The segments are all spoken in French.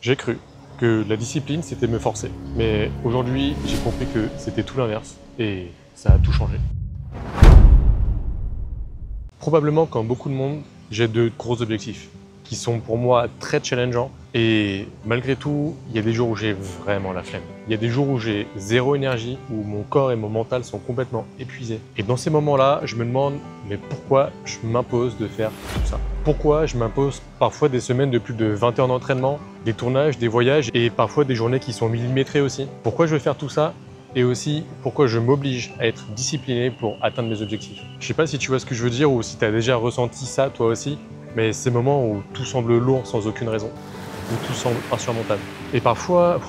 J'ai cru que la discipline, c'était me forcer. Mais aujourd'hui, j'ai compris que c'était tout l'inverse et ça a tout changé. Probablement, comme beaucoup de monde, j'ai de gros objectifs qui sont pour moi très challengeants. Et malgré tout, il y a des jours où j'ai vraiment la flemme. Il y a des jours où j'ai zéro énergie, où mon corps et mon mental sont complètement épuisés. Et dans ces moments-là, je me demande, mais pourquoi je m'impose de faire tout ça? Pourquoi je m'impose parfois des semaines de plus de 20 heures d'entraînement, des tournages, des voyages et parfois des journées qui sont millimétrées aussi? Pourquoi je veux faire tout ça? Et aussi, pourquoi je m'oblige à être discipliné pour atteindre mes objectifs? Je sais pas si tu vois ce que je veux dire ou si tu as déjà ressenti ça toi aussi, mais ces moments où tout semble lourd sans aucune raison, où tout semble insurmontable. Et parfois,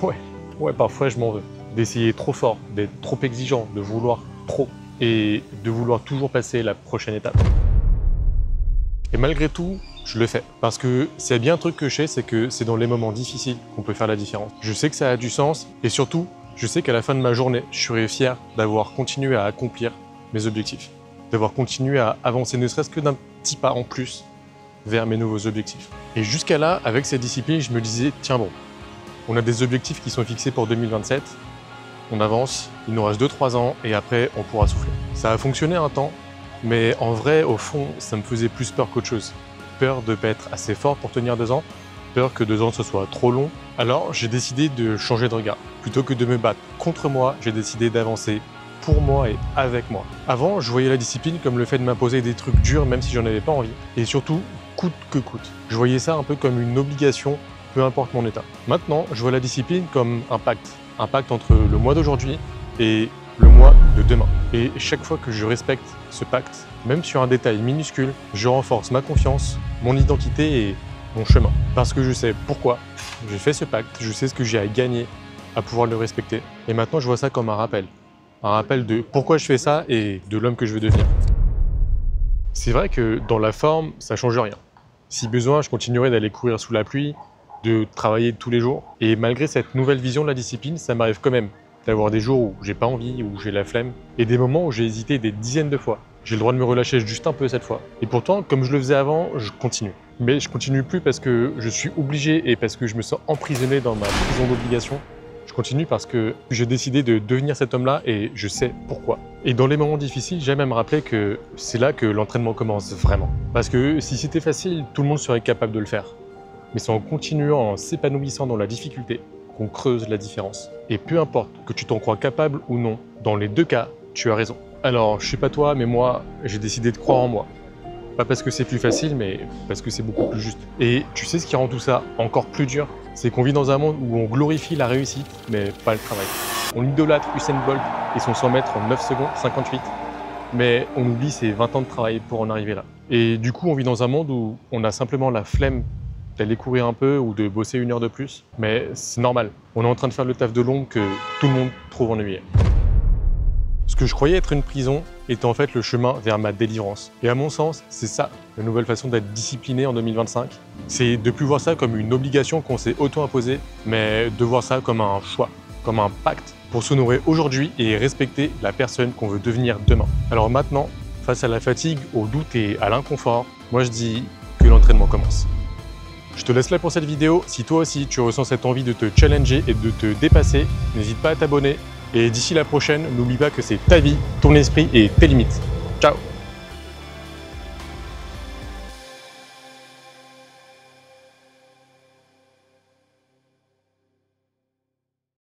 parfois je m'en veux. D'essayer trop fort, d'être trop exigeant, de vouloir trop et de vouloir toujours passer la prochaine étape. Et malgré tout, je le fais. Parce que c'est bien un truc que je sais, c'est que c'est dans les moments difficiles qu'on peut faire la différence. Je sais que ça a du sens et surtout, je sais qu'à la fin de ma journée, je serai fier d'avoir continué à accomplir mes objectifs, d'avoir continué à avancer ne serait-ce que d'un petit pas en plus vers mes nouveaux objectifs. Et jusqu'à là, avec cette discipline, je me disais, tiens bon, on a des objectifs qui sont fixés pour 2027, on avance, il nous reste 2-3 ans et après on pourra souffler. Ça a fonctionné un temps, mais en vrai, au fond, ça me faisait plus peur qu'autre chose. Peur de ne pas être assez fort pour tenir 2 ans, peur que 2 ans ce soit trop long. Alors j'ai décidé de changer de regard. Plutôt que de me battre contre moi, j'ai décidé d'avancer pour moi et avec moi. Avant, je voyais la discipline comme le fait de m'imposer des trucs durs même si j'en avais pas envie. Et surtout, coûte que coûte. Je voyais ça un peu comme une obligation, peu importe mon état. Maintenant, je vois la discipline comme un pacte. Un pacte entre le moi d'aujourd'hui et le moi de demain. Et chaque fois que je respecte ce pacte, même sur un détail minuscule, je renforce ma confiance, mon identité et mon chemin. Parce que je sais pourquoi j'ai fait ce pacte, je sais ce que j'ai à gagner à pouvoir le respecter. Et maintenant, je vois ça comme un rappel. Un rappel de pourquoi je fais ça et de l'homme que je veux devenir. C'est vrai que dans la forme, ça ne change rien. Si besoin, je continuerai d'aller courir sous la pluie, de travailler tous les jours. Et malgré cette nouvelle vision de la discipline, ça m'arrive quand même d'avoir des jours où j'ai pas envie, où j'ai la flemme, et des moments où j'ai hésité des dizaines de fois. J'ai le droit de me relâcher juste un peu cette fois. Et pourtant, comme je le faisais avant, je continue. Mais je continue plus parce que je suis obligé et parce que je me sens emprisonné dans ma prison d'obligation. Je continue parce que j'ai décidé de devenir cet homme-là et je sais pourquoi. Et dans les moments difficiles, j'aime à me rappeler que c'est là que l'entraînement commence vraiment. Parce que si c'était facile, tout le monde serait capable de le faire. Mais c'est en continuant, en s'épanouissant dans la difficulté, qu'on creuse la différence. Et peu importe que tu t'en crois capable ou non, dans les deux cas, tu as raison. Alors, je sais pas toi, mais moi, j'ai décidé de croire en moi. Pas parce que c'est plus facile, mais parce que c'est beaucoup plus juste. Et tu sais ce qui rend tout ça encore plus dur? C'est qu'on vit dans un monde où on glorifie la réussite, mais pas le travail. On idolâtre Usain Bolt et son 100 mètres en 9 secondes 58, mais on oublie ses 20 ans de travail pour en arriver là. Et du coup, on vit dans un monde où on a simplement la flemme d'aller courir un peu ou de bosser 1 heure de plus, mais c'est normal. On est en train de faire le taf de l'ombre que tout le monde trouve ennuyé. Ce que je croyais être une prison était en fait le chemin vers ma délivrance. Et à mon sens, c'est ça, la nouvelle façon d'être discipliné en 2025. C'est de plus voir ça comme une obligation qu'on s'est auto-imposée, mais de voir ça comme un choix, comme un pacte pour s'honorer aujourd'hui et respecter la personne qu'on veut devenir demain. Alors maintenant, face à la fatigue, au doute et à l'inconfort, moi je dis que l'entraînement commence. Je te laisse là pour cette vidéo. Si toi aussi tu ressens cette envie de te challenger et de te dépasser, n'hésite pas à t'abonner. Et d'ici la prochaine, n'oublie pas que c'est ta vie, ton esprit et tes limites. Ciao!